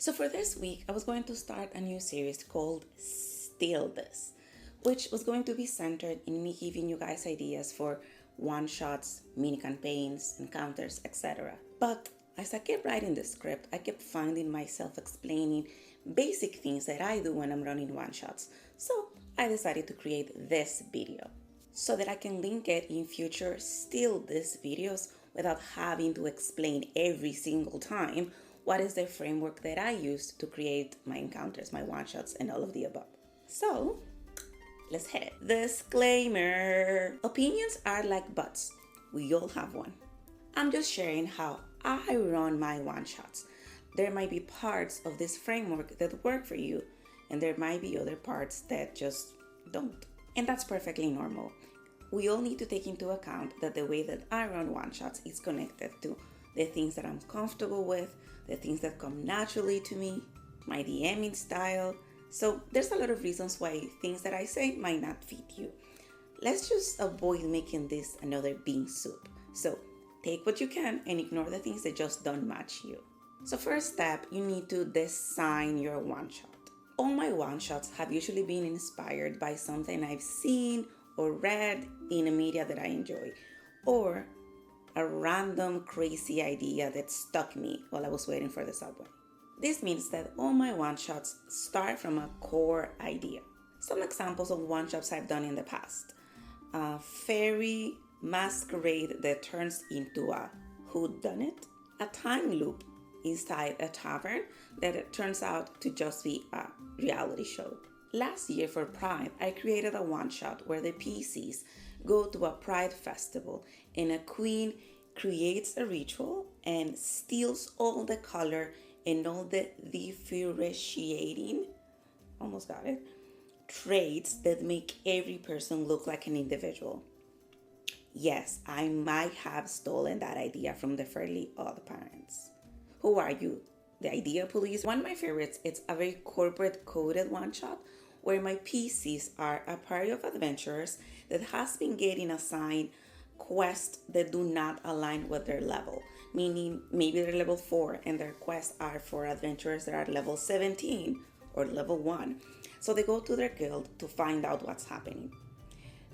So for this week, I was going to start a new series called Steal This, which was going to be centered in me giving you guys ideas for one-shots, mini campaigns, encounters, etc. But as I kept writing the script, I kept finding myself explaining basic things that I do when I'm running one-shots. So I decided to create this video so that I can link it in future Steal This videos without having to explain every single time what is the framework that I use to create my encounters, my one-shots, and all of the above. So let's hit it. Disclaimer. Opinions are like butts. We all have one. I'm just sharing how I run my one-shots. There might be parts of this framework that work for you, and there might be other parts that just don't. And that's perfectly normal. We all need to take into account that the way that I run one-shots is connected to the things that I'm comfortable with, the things that come naturally to me, my DMing style. So there's a lot of reasons why things that I say might not fit you. Let's just avoid making this another bean soup. So take what you can and ignore the things that just don't match you. So first step, you need to design your one-shot. All my one-shots have usually been inspired by something I've seen or read in a media that I enjoy, or a random crazy idea that stuck me while I was waiting for the subway. This means that all my one-shots start from a core idea. Some examples of one-shots I've done in the past. A fairy masquerade that turns into a whodunit. A time loop inside a tavern that turns out to just be a reality show. Last year for Pride, I created a one-shot where the PCs go to a Pride festival and a queen creates a ritual and steals all the color and all the differentiating, almost got it, traits that make every person look like an individual. Yes, I might have stolen that idea from the Fairly Odd Parents. Who are you? The idea police? One of my favorites, it's a very corporate coded one-shot where my PCs are a party of adventurers that has been getting assigned quests that do not align with their level. Meaning maybe they're level 4 and their quests are for adventurers that are level 17 or level 1. So they go to their guild to find out what's happening.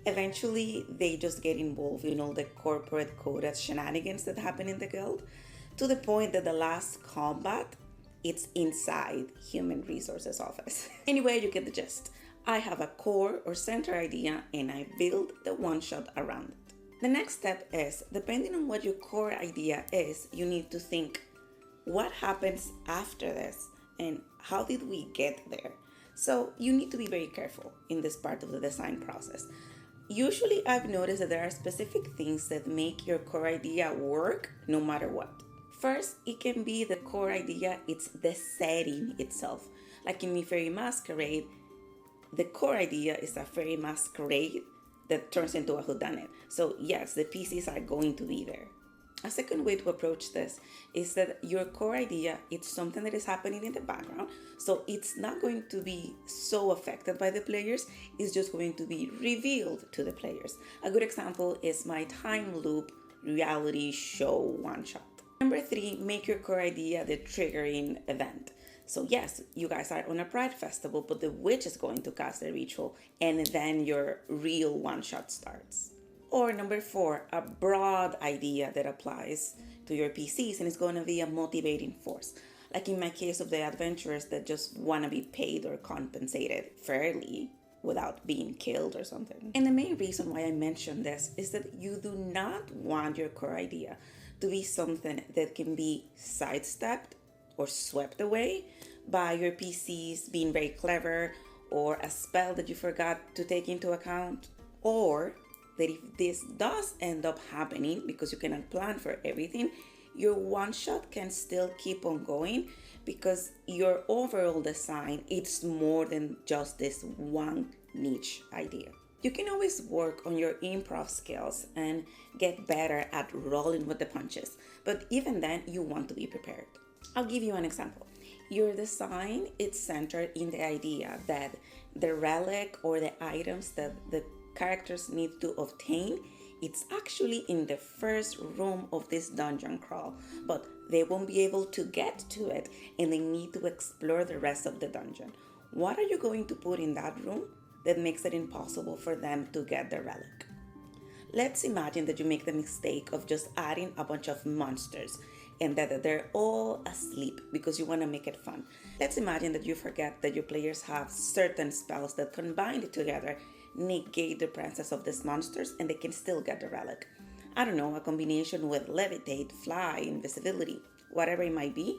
Eventually, they just get involved in all the corporate coded shenanigans that happen in the guild, to the point that the last combat, it's inside human resources office. Anyway, you get the gist. I have a core or center idea and I build the one-shot around it. The next step is, depending on what your core idea is, you need to think, what happens after this and how did we get there? So you need to be very careful in this part of the design process. Usually I've noticed that there are specific things that make your core idea work no matter what. First, it can be the core idea, it's the setting itself. Like in Mi Fairy Masquerade, the core idea is a fairy masquerade that turns into a whodunit. So yes, the PCs are going to be there. A second way to approach this is that your core idea, it's something that is happening in the background. So it's not going to be so affected by the players. It's just going to be revealed to the players. A good example is my time loop reality show one-shot. Number 3, make your core idea the triggering event. So yes, you guys are on a Pride festival, but the witch is going to cast a ritual and then your real one-shot starts. Or number 4, a broad idea that applies to your PCs and it's going to be a motivating force. Like in my case of the adventurers that just want to be paid or compensated fairly without being killed or something. And the main reason why I mention this is that you do not want your core idea to be something that can be sidestepped or swept away by your PCs being very clever, or a spell that you forgot to take into account, or that if this does end up happening because you cannot plan for everything, your one shot can still keep on going because your overall design, it's more than just this one niche idea. You can always work on your improv skills and get better at rolling with the punches, but even then you want to be prepared. I'll give you an example. Your design is centered in the idea that the relic or the items that the characters need to obtain, it's actually in the first room of this dungeon crawl, but they won't be able to get to it and they need to explore the rest of the dungeon. What are you going to put in that room that makes it impossible for them to get the relic? Let's imagine that you make the mistake of just adding a bunch of monsters and that they're all asleep because you want to make it fun. Let's imagine that you forget that your players have certain spells that combined together negate the presence of these monsters and they can still get the relic. I don't know, a combination with levitate, fly, invisibility, whatever it might be.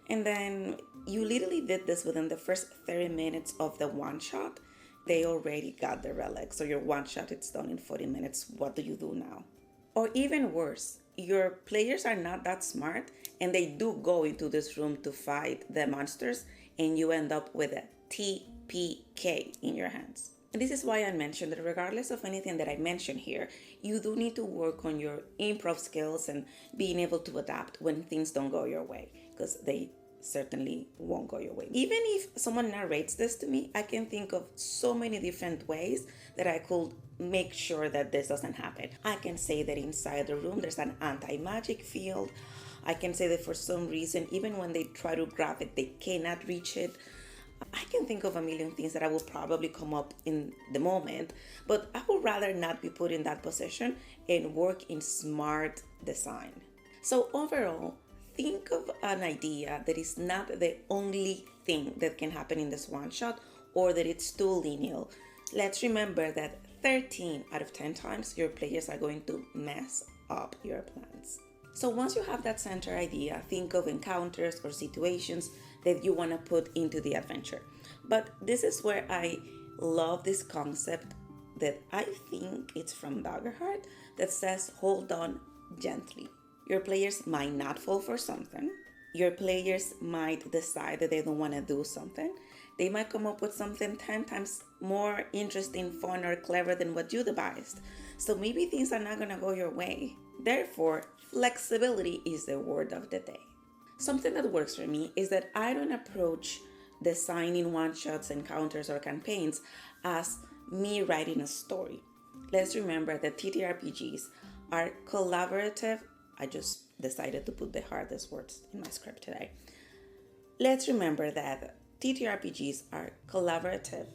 And then you literally did this within the first 30 minutes of the one shot. They already got the relic, so your one shot it's done in 40 minutes. What do you do now? Or even worse, your players are not that smart and they do go into this room to fight the monsters and you end up with a TPK in your hands. And this is why I mentioned that regardless of anything that I mentioned here, you do need to work on your improv skills and being able to adapt when things don't go your way, because they certainly won't go your way. Even if someone narrates this to me, I can think of so many different ways that I could make sure that this doesn't happen. I can say that inside the room there's an anti-magic field. I can say that for some reason, even when they try to grab it, they cannot reach it. I can think of a million things that I will probably come up in the moment, but I would rather not be put in that position and work in smart design. So overall, think of an idea that is not the only thing that can happen in this one shot or that it's too linear. Let's remember that 13 out of 10 times your players are going to mess up your plans. So once you have that center idea, think of encounters or situations that you want to put into the adventure. But this is where I love this concept that I think it's from Daggerheart that says, hold on gently. Your players might not fall for something. Your players might decide that they don't want to do something. They might come up with something 10 times more interesting, fun, or clever than what you devised. So maybe things are not going to go your way. Therefore, flexibility is the word of the day. Something that works for me is that I don't approach designing one-shots, encounters, or campaigns as me writing a story. Let's remember that TTRPGs are collaborative. I just decided to put the hardest words in my script today. Let's remember that TTRPGs are collaborative.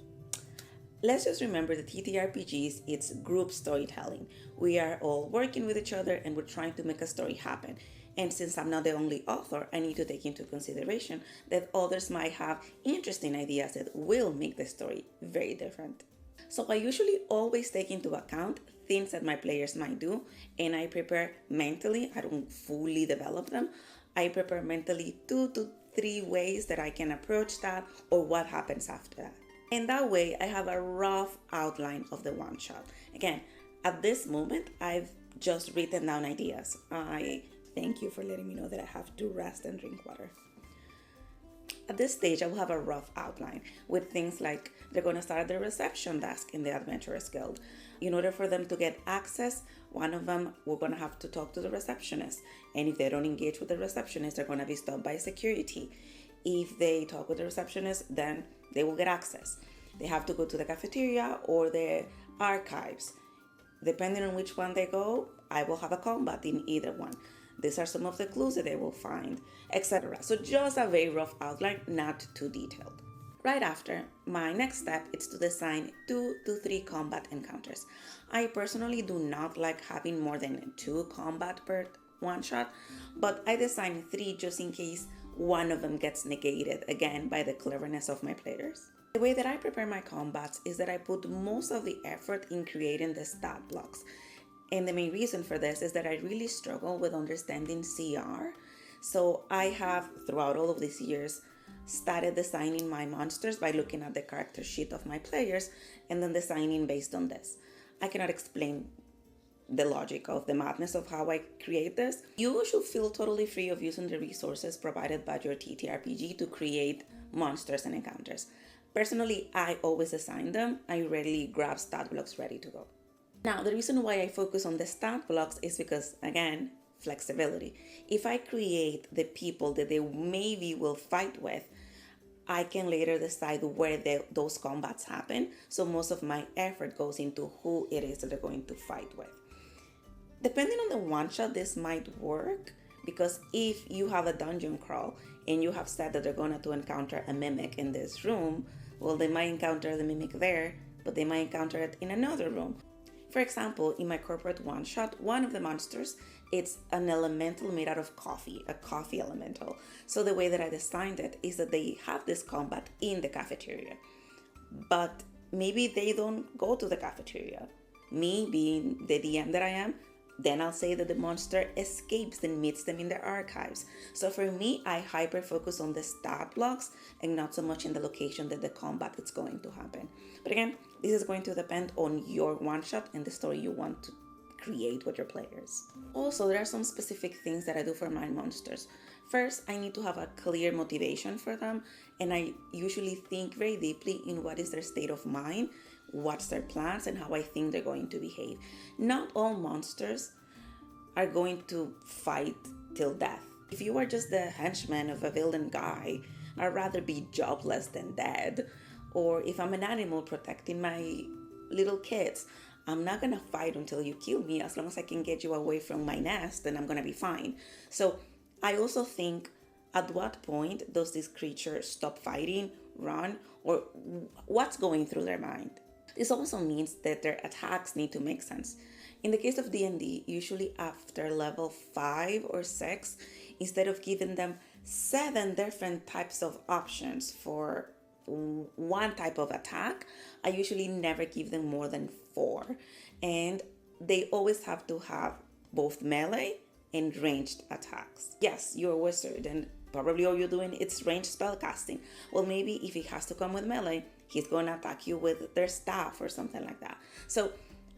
Let's just remember that TTRPGs, it's group storytelling. We are all working with each other and we're trying to make a story happen. And since I'm not the only author, I need to take into consideration that others might have interesting ideas that will make the story very different. So I usually always take into account things that my players might do, and I prepare mentally. I don't fully develop them. I prepare mentally 2 to 3 ways that I can approach that or what happens after that. And that way I have a rough outline of the one shot. Again, at this moment, I've just written down ideas. I thank you for letting me know that I have to rest and drink water. At this stage, I will have a rough outline with things like they're going to start at the reception desk in the Adventurers Guild. In order for them to get access, one of them, we're going to have to talk to the receptionist. And if they don't engage with the receptionist, they're going to be stopped by security. If they talk with the receptionist, then they will get access. They have to go to the cafeteria or the archives. Depending on which one they go, I will have a combat in either one. These are some of the clues that they will find, etc. So just a very rough outline, not too detailed. Right after, my next step is to design 2 to 3 combat encounters. I personally do not like having more than 2 combat per one shot, but I design 3 just in case one of them gets negated, again, by the cleverness of my players. The way that I prepare my combats is that I put most of the effort in creating the stat blocks. And the main reason for this is that I really struggle with understanding CR. So I have, throughout all of these years, started designing my monsters by looking at the character sheet of my players and then designing based on this. I cannot explain the logic of the madness of how I create this. You should feel totally free of using the resources provided by your TTRPG to create monsters and encounters. Personally, I always design them. I rarely grab stat blocks ready to go. Now, the reason why I focus on the stat blocks is because, again, flexibility. If I create the people that they maybe will fight with, I can later decide where those combats happen. So most of my effort goes into who it is that they're going to fight with. Depending on the one shot, this might work, Because if you have a dungeon crawl and you have said that they're going to encounter a mimic in this room, well, they might encounter the mimic there, but they might encounter it in another room. For example, in my corporate one-shot, one of the monsters, it's an elemental made out of coffee, a coffee elemental. So the way that I designed it is that they have this combat in the cafeteria. But maybe they don't go to the cafeteria. Me being the DM that I am, then I'll say that the monster escapes and meets them in their archives. So for me, I hyper focus on the stat blocks and not so much in the location that the combat is going to happen. But again, this is going to depend on your one shot and the story you want to create with your players. Also, there are some specific things that I do for my monsters. First, I need to have a clear motivation for them, and I usually think very deeply in what is their state of mind, what's their plans, and how I think they're going to behave. Not all monsters are going to fight till death. If you are just the henchman of a villain guy, I'd rather be jobless than dead. Or if I'm an animal protecting my little kids, I'm not gonna fight until you kill me. As long as I can get you away from my nest, then I'm gonna be fine. So I also think, at what point does this creature stop fighting, run, or what's going through their mind? This also means that their attacks need to make sense. In the case of D&D, usually after level 5 or 6, instead of giving them 7 different types of options for one type of attack, I usually never give them more than 4. And they always have to have both melee and ranged attacks. Yes, you're a wizard and probably all you're doing is ranged spell casting. Well, maybe if he has to come with melee, he's going to attack you with their staff or something like that. So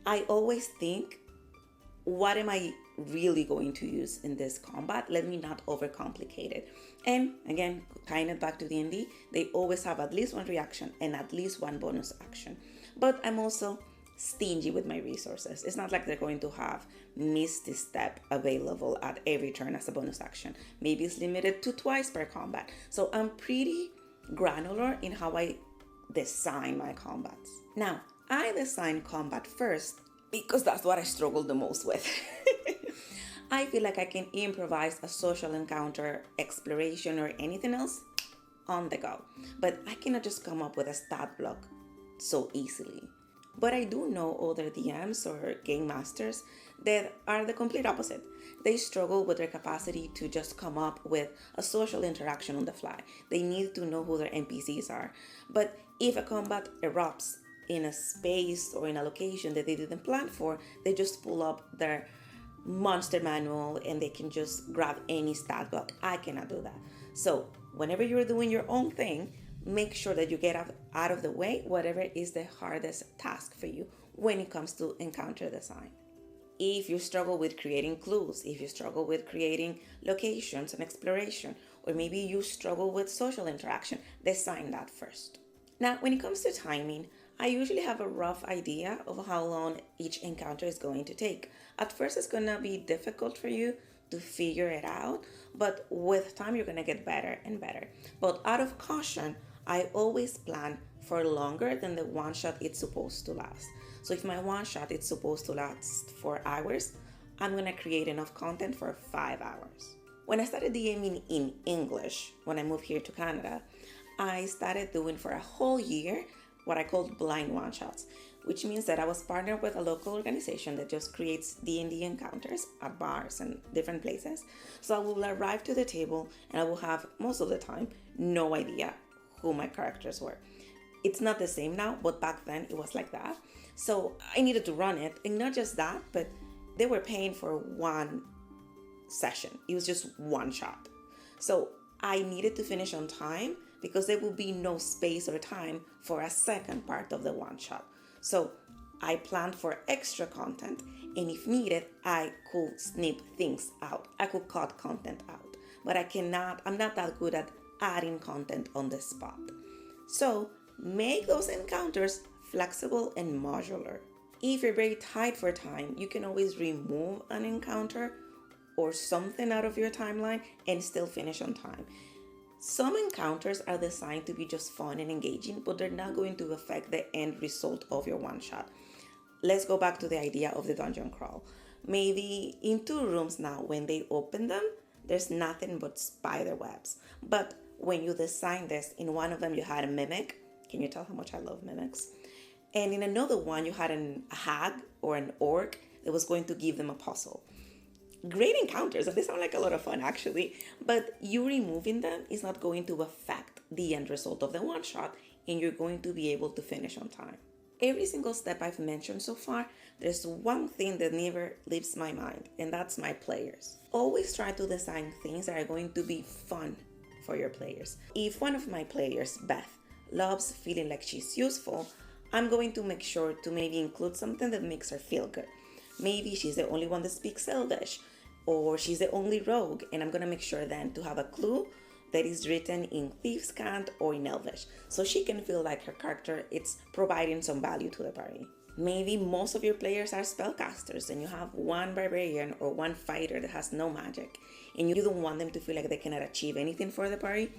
I always think, what am I really going to use in this combat? Let me not overcomplicate it. And again, tying it back to D&D, they always have at least one reaction and at least one bonus action. But I'm also stingy with my resources. It's not like they're going to have Misty Step available at every turn as a bonus action. Maybe it's limited to twice per combat. So I'm pretty granular in how I design my combats. Now, I design combat first because that's what I struggle the most with. I feel like I can improvise a social encounter, exploration, or anything else on the go. But I cannot just come up with a stat block so easily. But I do know other DMs or game masters that are the complete opposite. They struggle with their capacity to just come up with a social interaction on the fly. They need to know who their NPCs are. But if a combat erupts in a space or in a location that they didn't plan for, they just pull up their monster manual and they can just grab any stat block. I cannot do that. So whenever you're doing your own thing, make sure that you get out of the way whatever is the hardest task for you when it comes to encounter design. If you struggle with creating clues, if you struggle with creating locations and exploration, or maybe you struggle with social interaction, design that first. Now, when it comes to timing, I usually have a rough idea of how long each encounter is going to take. At first, it's going to be difficult for you to figure it out, but with time, you're going to get better and better. But out of caution, I always plan for longer than the one shot it's supposed to last. So if my one shot is supposed to last 4 hours, I'm going to create enough content for 5 hours. When I started DMing in English, when I moved here to Canada, I started doing for a whole year what I called blind one-shots, which means that I was partnered with a local organization that just creates D&D encounters at bars and different places. So I will arrive to the table and I will have, most of the time, no idea who my characters were. It's not the same now, but back then it was like that. So I needed to run it, and not just that, but they were paying for one session. It was just one shot. So I needed to finish on time because there will be no space or time for a second part of the one shot. So I planned for extra content, and if needed, I could snip things out. I could cut content out, but I'm not that good at adding content on the spot. So make those encounters flexible and modular. If you're very tight for time, you can always remove an encounter or something out of your timeline and still finish on time. Some encounters are designed to be just fun and engaging, but they're not going to affect the end result of your one shot. Let's go back to the idea of the dungeon crawl. Maybe in 2 rooms now, when they open them, there's nothing but spider webs. But when you designed this, in one of them you had a mimic. Can you tell how much I love mimics? And in another one, you had a hag or an orc that was going to give them a puzzle. Great encounters, and they sound like a lot of fun actually, but you removing them is not going to affect the end result of the one shot, and you're going to be able to finish on time. Every single step I've mentioned so far, there's one thing that never leaves my mind, and that's my players. Always try to design things that are going to be fun for your players. If one of my players, Beth, loves feeling like she's useful, I'm going to make sure to maybe include something that makes her feel good. Maybe she's the only one that speaks Elvish, or she's the only rogue, and I'm going to make sure then to have a clue that is written in Thieves' Cant or in Elvish, so she can feel like her character is providing some value to the party. Maybe most of your players are spellcasters and you have one barbarian or one fighter that has no magic, and you don't want them to feel like they cannot achieve anything for the party.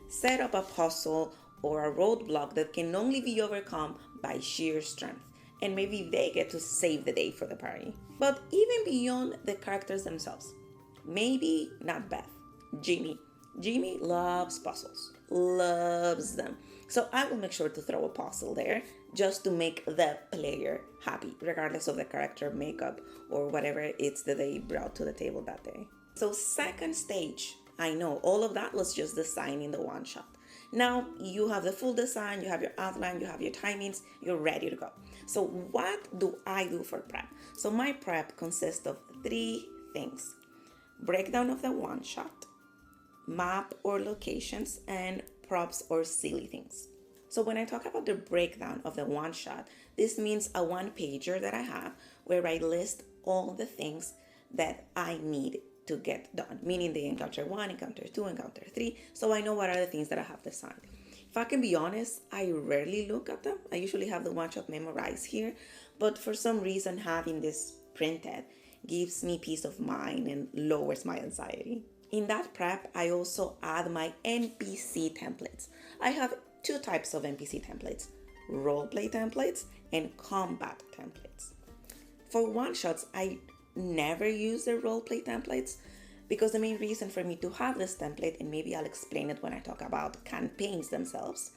Set up a puzzle or a roadblock that can only be overcome by sheer strength, and maybe they get to save the day for the party. But even beyond the characters themselves, maybe not Beth, Jimmy. Jimmy loves puzzles, loves them. So I will make sure to throw a puzzle there just to make the player happy, regardless of the character makeup or whatever it's that they brought to the table that day. So second stage, I know all of that was just designing the one shot. Now you have the full design, you have your outline, you have your timings, you're ready to go. So what do I do for prep? So my prep consists of 3 things: breakdown of the one shot, map or locations, and props or silly things. So when I talk about the breakdown of the one shot, this means a one pager that I have where I list all the things that I need to get done, meaning the encounter 1, encounter 2, encounter 3, so I know what are the things that I have designed. If I can be honest, I rarely look at them. I usually have the one shot memorized here, but for some reason having this printed gives me peace of mind and lowers my anxiety. In that prep, I also add my NPC templates. I have 2 types of NPC templates: roleplay templates and combat templates. For one shots, I never use the roleplay templates because the main reason for me to have this template, and maybe I'll explain it when I talk about campaigns themselves,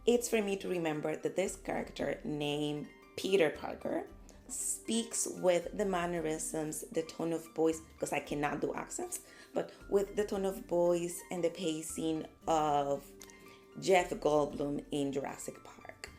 it's for me to remember that this character named Peter Parker speaks with the mannerisms, the tone of voice, because I cannot do accents, but with the tone of voice and the pacing of Jeff Goldblum in Jurassic Park.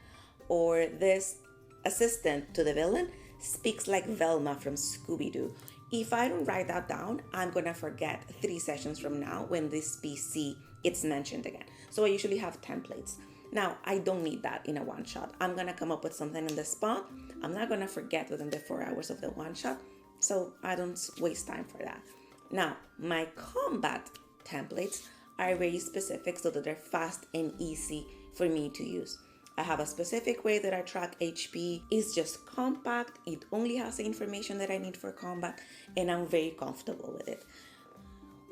Or this assistant to the villain speaks like Velma from Scooby-Doo. If I don't write that down, I'm gonna forget 3 sessions from now when this PC it's mentioned again. So I usually have templates. Now, I don't need that in a one shot. I'm gonna come up with something in the spot. I'm not gonna forget within the 4 hours of the one shot, so I don't waste time for that. Now, my combat templates are very specific so that they're fast and easy for me to use. I have a specific way that I track HP. It's just compact. It only has the information that I need for combat, and I'm very comfortable with it.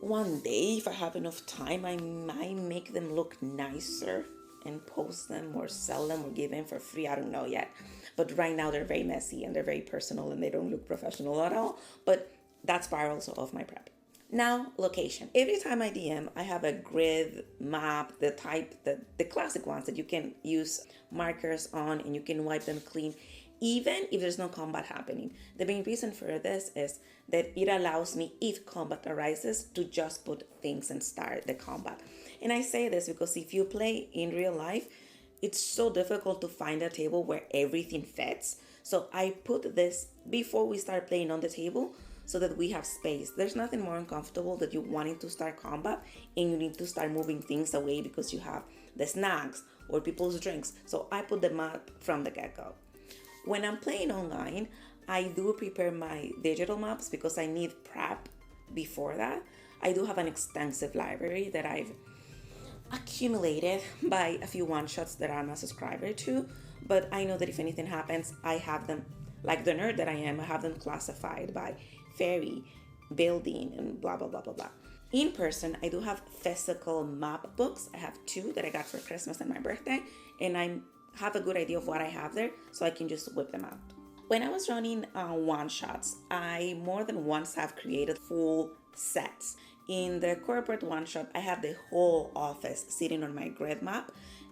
One day, if I have enough time, I might make them look nicer and post them or sell them or give them for free. I don't know yet. But right now they're very messy and they're very personal and they don't look professional at all. But that's part also of my prep. Now, location. Every time I DM, I have a grid map, the type, the classic ones that you can use markers on and you can wipe them clean, even if there's no combat happening. The main reason for this is that it allows me, if combat arises, to just put things and start the combat. And I say this because if you play in real life, it's so difficult to find a table where everything fits. So I put this before we start playing on the table, so that we have space. There's nothing more uncomfortable than you wanting to start combat and you need to start moving things away because you have the snacks or people's drinks. So I put the map from the get-go. When I'm playing online, I do prepare my digital maps because I need prep before that. I do have an extensive library that I've accumulated by a few one-shots that I'm a subscriber to, but I know that if anything happens, I have them, like the nerd that I am, I have them classified by fairy, building, and blah, blah, blah, blah, blah. In person, I do have physical map books. I have 2 that I got for Christmas and my birthday, and I have a good idea of what I have there, so I can just whip them out. When I was running one-shots, I more than once have created full sets. In the corporate one shot, I have the whole office sitting on my grid map,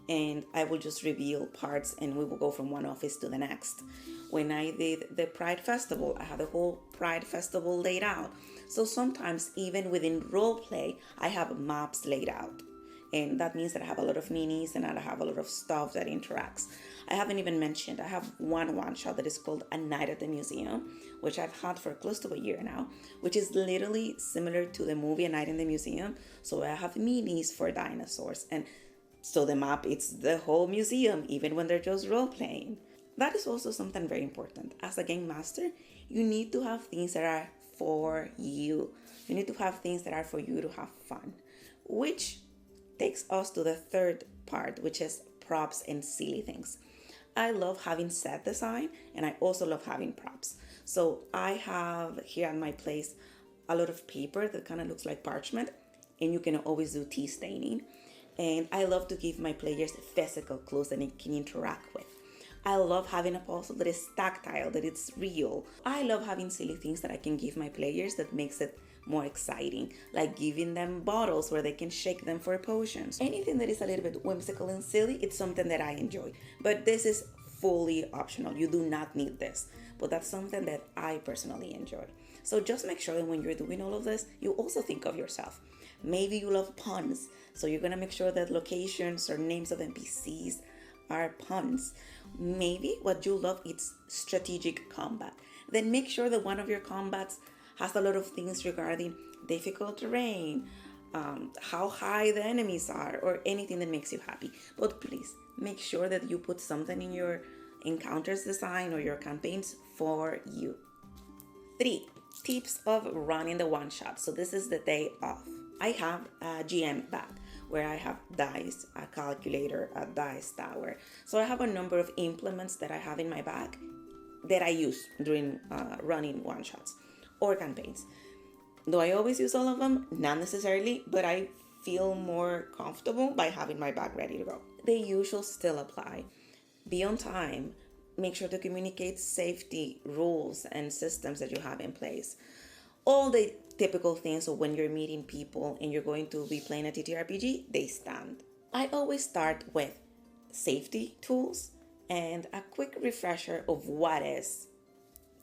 and I will just reveal parts and we will go from one office to the next. When I did the Pride Festival, I had the whole Pride Festival laid out. So sometimes, even within role play, I have maps laid out. And that means that I have a lot of minis and I have a lot of stuff that interacts. I haven't even mentioned, I have one shot that is called A Night at the Museum, which I've had for close to a year now, which is literally similar to the movie A Night in the Museum. So I have minis for dinosaurs. And so the map, it's the whole museum, even when they're just role playing. That is also something very important. As a game master, you need to have things that are for you. You need to have things that are for you to have fun, which takes us to the third part, which is props and silly things. I love having set design and I also love having props. So I have here at my place a lot of paper that kind of looks like parchment, and you can always do tea staining. And I love to give my players physical clothes that they can interact with. I love having a puzzle that is tactile, that it's real. I love having silly things that I can give my players that makes it more exciting, like giving them bottles where they can shake them for potions. Anything that is a little bit whimsical and silly, it's something that I enjoy. But this is fully optional. You do not need this, but that's something that I personally enjoy. So just make sure that when you're doing all of this, you also think of yourself. Maybe you love puns, so you're gonna make sure that locations or names of NPCs are puns. Maybe what you love is strategic combat. Then make sure that one of your combats has a lot of things regarding difficult terrain, how high the enemies are, or anything that makes you happy. But please make sure that you put something in your encounters design or your campaigns for you. 3 tips of running the one shot. So this is the day off. I have a GM bag where I have dice, a calculator, a dice tower. So I have a number of implements that I have in my bag that I use during running one shots or campaigns. Do I always use all of them? Not necessarily, but I feel more comfortable by having my bag ready to go. The usual still apply. Be on time. Make sure to communicate safety rules and systems that you have in place. All the typical things of when you're meeting people and you're going to be playing a TTRPG, they stand. I always start with safety tools and a quick refresher of what is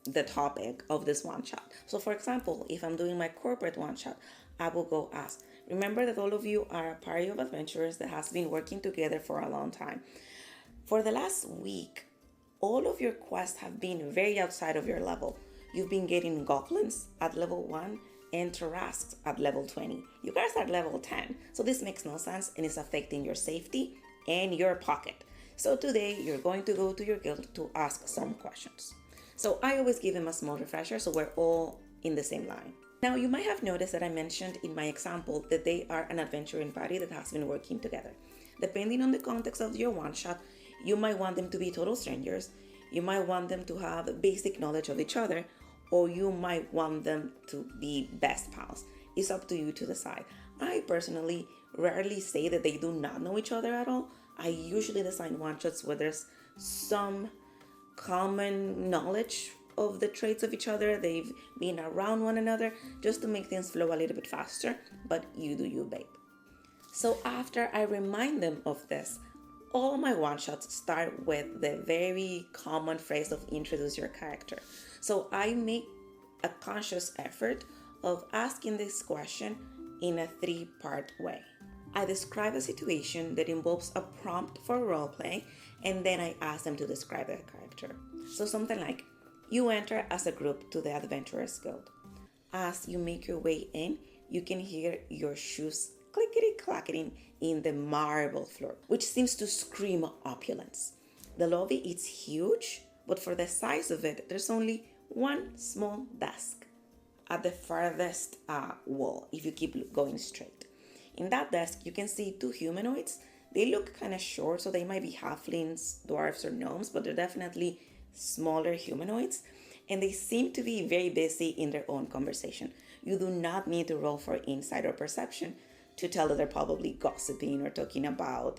the topic of this one shot. So for example, if I'm doing my corporate one shot, I will go ask, remember that all of you are a party of adventurers that has been working together for a long time. For the last week, all of your quests have been very outside of your level. You've been getting goblins at level 1 and Tarrasques at level 20. You guys are level 10, so this makes no sense and is affecting your safety and your pocket. So today you're going to go to your guild to ask some questions. So I always give them a small refresher so we're all in the same line. Now you might have noticed that I mentioned in my example that they are an adventuring party that has been working together. Depending on the context of your one shot, you might want them to be total strangers, you might want them to have basic knowledge of each other, or you might want them to be best pals. It's up to you to decide. I personally rarely say that they do not know each other at all. I usually design one-shots where there's some common knowledge of the traits of each other. They've been around one another just to make things flow a little bit faster, but you do you, babe. So after I remind them of this, all my one-shots start with the very common phrase of introduce your character. So I make a conscious effort of asking this question in a 3-part way. I describe a situation that involves a prompt for roleplay, and then I ask them to describe their character. So something like, you enter as a group to the Adventurers Guild. As you make your way in, you can hear your shoes clickety-clacketing in the marble floor, which seems to scream opulence. The lobby is huge, but for the size of it, there's only one small desk at the farthest wall if you keep going straight. In that desk, you can see 2 humanoids. They look kind of short, so they might be halflings, dwarves, or gnomes, but they're definitely smaller humanoids, and they seem to be very busy in their own conversation. You do not need to roll for insight or perception to tell that they're probably gossiping or talking about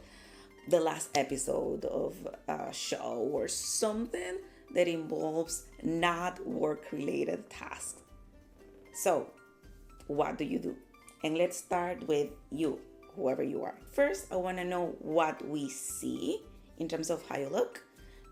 the last episode of a show or something that involves not work-related tasks. So, what do? And let's start with you, whoever you are. First, I want to know what we see in terms of how you look.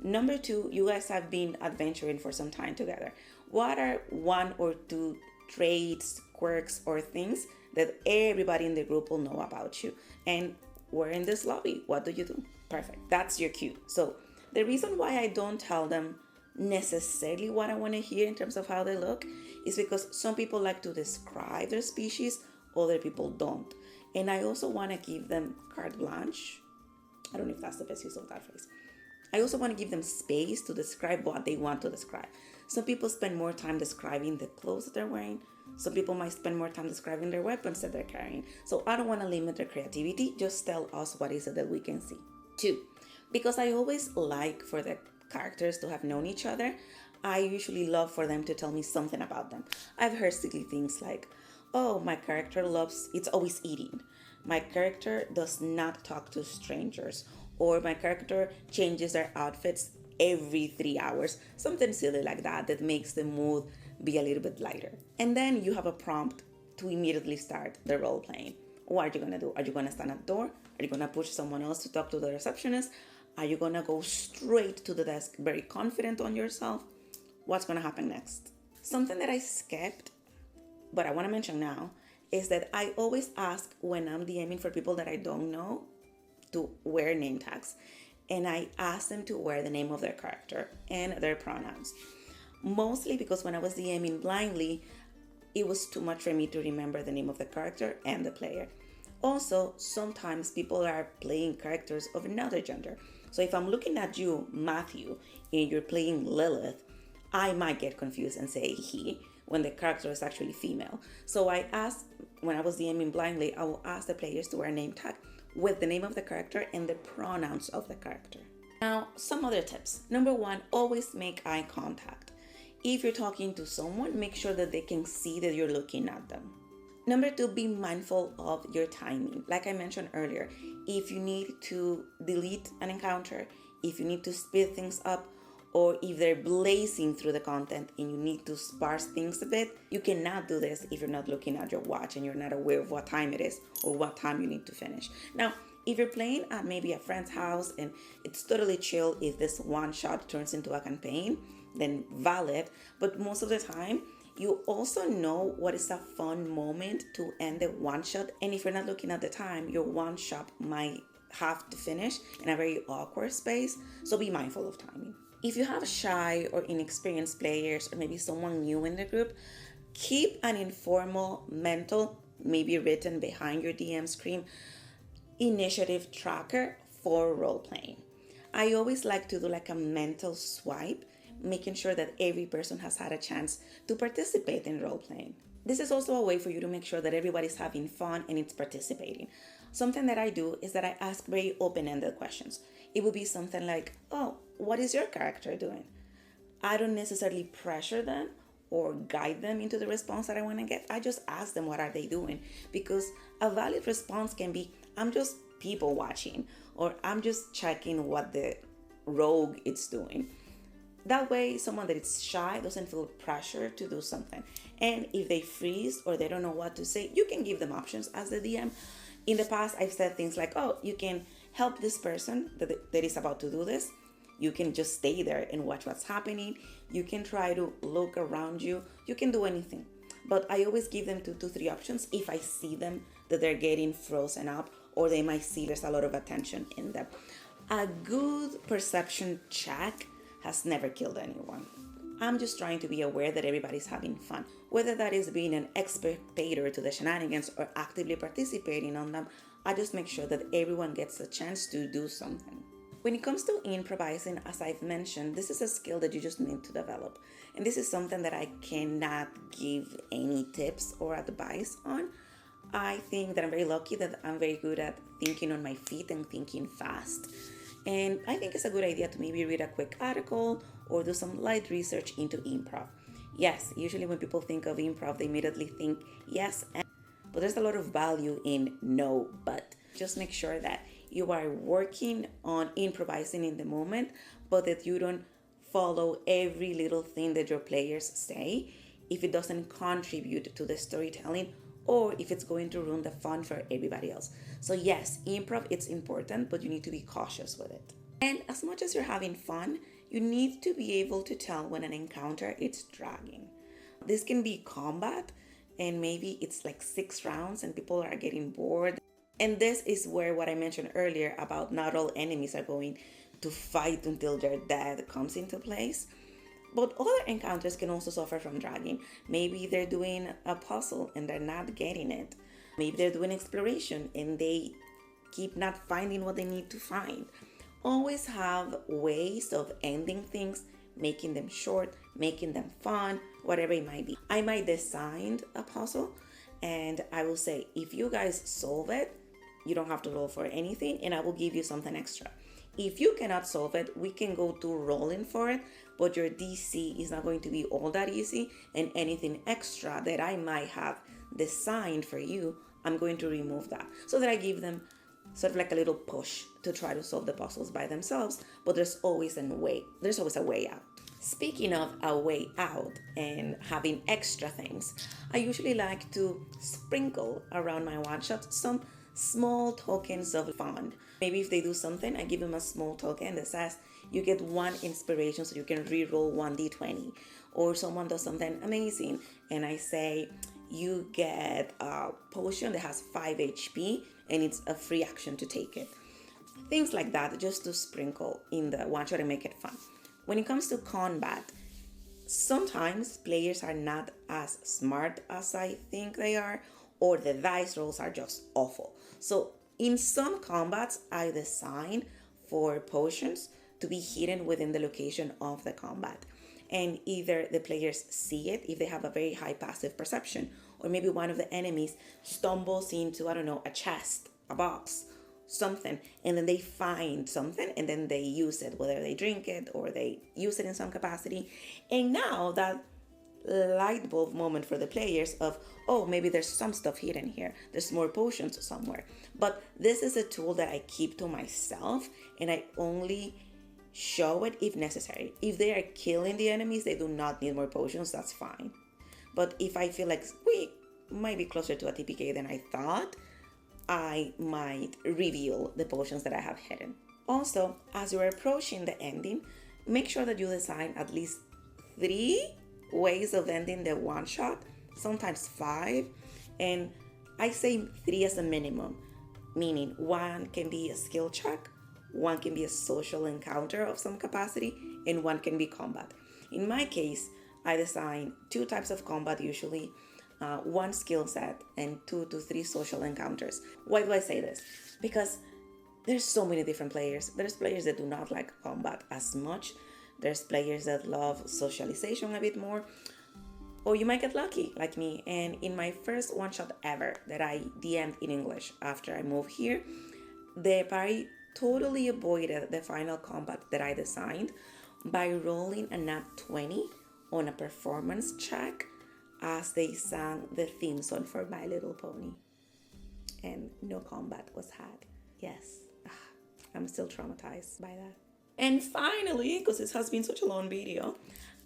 Number two, you guys have been adventuring for some time together. What are one or two traits, quirks, or things that everybody in the group will know about you? And we're in this lobby. What do you do? Perfect. That's your cue. So the reason why I don't tell them necessarily what I want to hear in terms of how they look is because some people like to describe their species, other people don't. And I also want to give them carte blanche. I don't know if that's the best use of that phrase. I also want to give them space to describe what they want to describe. Some people spend more time describing the clothes that they're wearing. Some people might spend more time describing their weapons that they're carrying. So I don't want to limit their creativity. Just tell us what is it that we can see. Two, because I always like for the characters to have known each other, I usually love for them to tell me something about them. I've heard silly things like, oh, my character it's always eating. My character does not talk to strangers. Or my character changes their outfits every 3 hours. Something silly like that makes the mood be a little bit lighter. And then you have a prompt to immediately start the role playing. What are you gonna do? Are you gonna stand at the door? Are you gonna push someone else to talk to the receptionist? Are you gonna go straight to the desk, very confident on yourself? What's gonna happen next? Something that I skipped, but I wanna mention now, is that I always ask when I'm DMing for people that I don't know to wear name tags. And I ask them to wear the name of their character and their pronouns. Mostly because when I was DMing blindly, it was too much for me to remember the name of the character and the player. Also, sometimes people are playing characters of another gender. So if I'm looking at you, Matthew, and you're playing Lilith, I might get confused and say he when the character is actually female. So when I was DMing blindly, I will ask the players to wear a name tag with the name of the character and the pronouns of the character. Now, some other tips. Number one, always make eye contact. If you're talking to someone, make sure that they can see that you're looking at them. Number two, be mindful of your timing. Like I mentioned earlier, if you need to delete an encounter, if you need to speed things up, or if they're blazing through the content and you need to sparse things a bit, you cannot do this if you're not looking at your watch and you're not aware of what time it is or what time you need to finish. Now, if you're playing at maybe a friend's house and it's totally chill if this one shot turns into a campaign, then valid. But most of the time, you also know what is a fun moment to end the one shot. And if you're not looking at the time, your one shot might have to finish in a very awkward space. So be mindful of timing. If you have shy or inexperienced players or maybe someone new in the group, keep an informal, mental, maybe written behind your DM screen, initiative tracker for role playing. I always like to do like a mental swipe, making sure that every person has had a chance to participate in role playing. This is also a way for you to make sure that everybody's having fun and it's participating. Something that I do is that I ask very open-ended questions. It would be something like, oh, what is your character doing? I don't necessarily pressure them or guide them into the response that I want to get. I just ask them what are they doing, because a valid response can be, I'm just people watching, or I'm just checking what the rogue is doing. That way, someone that is shy doesn't feel pressure to do something. And if they freeze or they don't know what to say, you can give them options as the DM. In the past, I've said things like, oh, you can help this person that is about to do this. You can just stay there and watch what's happening. You can try to look around you. You can do anything. But I always give them 2 to 3 options if I see them that they're getting frozen up, or they might see there's a lot of attention in them. A good perception check has never killed anyone. I'm just trying to be aware that everybody's having fun. Whether that is being an spectator to the shenanigans or actively participating on them, I just make sure that everyone gets a chance to do something. When it comes to improvising, as I've mentioned, this is a skill that you just need to develop. And this is something that I cannot give any tips or advice on. I think that I'm very lucky that I'm very good at thinking on my feet and thinking fast. And I think it's a good idea to maybe read a quick article or do some light research into improv. Yes, usually when people think of improv, they immediately think yes, but there's a lot of value in no, but. Just make sure that you are working on improvising in the moment, but that you don't follow every little thing that your players say if it doesn't contribute to the storytelling or if it's going to ruin the fun for everybody else. So yes, improv, it's important, but you need to be cautious with it. And as much as you're having fun, you need to be able to tell when an encounter is dragging. This can be combat, and maybe it's like 6 rounds and people are getting bored. And this is where what I mentioned earlier about not all enemies are going to fight until they're dead comes into place. But other encounters can also suffer from dragging. Maybe they're doing a puzzle and they're not getting it. Maybe they're doing exploration and they keep not finding what they need to find. Always have ways of ending things, making them short, making them fun, whatever it might be. I might design a puzzle and I will say, if you guys solve it, you don't have to roll for anything and I will give you something extra. If you cannot solve it, we can go to rolling for it, but your DC is not going to be all that easy, and anything extra that I might have designed for you, I'm going to remove that so that I give them sort of like a little push to try to solve the puzzles by themselves, but there's always a way out. Speaking of a way out and having extra things, I usually like to sprinkle around my one-shots some small tokens of fun. Maybe if they do something, I give them a small token that says you get 1 inspiration so you can re-roll 1d20. Or someone does something amazing and I say you get a potion that has 5 HP and it's a free action to take it. Things like that, just to sprinkle in the one shot and make it fun. When it comes to combat, sometimes players are not as smart as I think they are, or the dice rolls are just awful. So in some combats, I design for potions to be hidden within the location of the combat. And either the players see it if they have a very high passive perception, or maybe one of the enemies stumbles into, I don't know, a chest, a box, something, and then they find something and then they use it, whether they drink it or they use it in some capacity. And now that light bulb moment for the players of, oh, maybe there's some stuff hidden here, there's more potions somewhere. But this is a tool that I keep to myself and I only show it if necessary. If they are killing the enemies, they do not need more potions, that's fine. But if I feel like we might be closer to a TPK than I thought, I might reveal the potions that I have hidden. Also, as you're approaching the ending, make sure that you design at least 3 ways of ending the one shot, sometimes 5. And I say 3 as a minimum, meaning 1 can be a skill check, 1 can be a social encounter of some capacity, and 1 can be combat. In my case, I design 2 types of combat usually, 1 skill set, and 2 to 3 social encounters. Why do I say this? Because there's so many different players. There's players that do not like combat as much. There's players that love socialization a bit more. Or you might get lucky like me. And in my first one shot ever that I DM'd in English after I moved here, the party totally avoided the final combat that I designed by rolling a nat 20 on a performance check as they sang the theme song for My Little Pony. And no combat was had. Yes, I'm still traumatized by that. And finally, because this has been such a long video,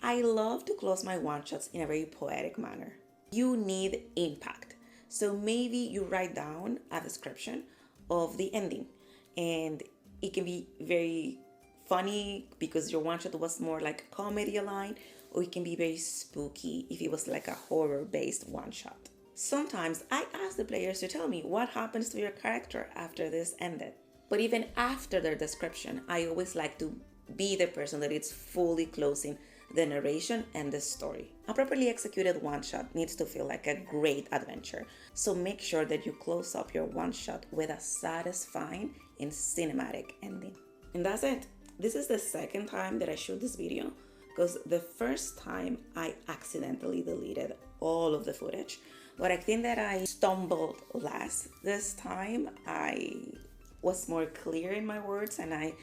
I love to close my one-shots in a very poetic manner. You need impact. So maybe you write down a description of the ending. And it can be very funny because your one-shot was more like a comedy line, or it can be very spooky if it was like a horror-based one-shot. Sometimes I ask the players to tell me what happens to your character after this ended. But even after their description, I always like to be the person that is fully closing the narration and the story. A properly executed one-shot needs to feel like a great adventure. So make sure that you close up your one-shot with a satisfying and cinematic ending. And that's it. This is the second time that I shoot this video, because the first time I accidentally deleted all of the footage. But I think that I stumbled less this time. I was more clear in my words and I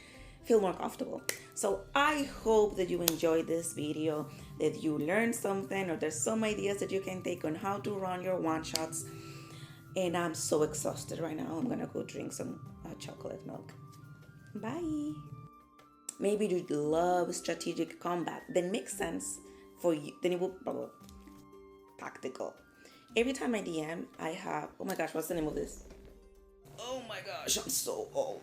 feel more comfortable. So I hope that you enjoyed this video, that you learned something, or there's some ideas that you can take on how to run your one-shots. And I'm so exhausted right now. I'm gonna go drink some chocolate milk. Bye. Maybe you love strategic combat, then makes sense for you. Then it will tactical. every time I DM, I have, oh my gosh, what's the name of this? Oh my gosh, I'm so old.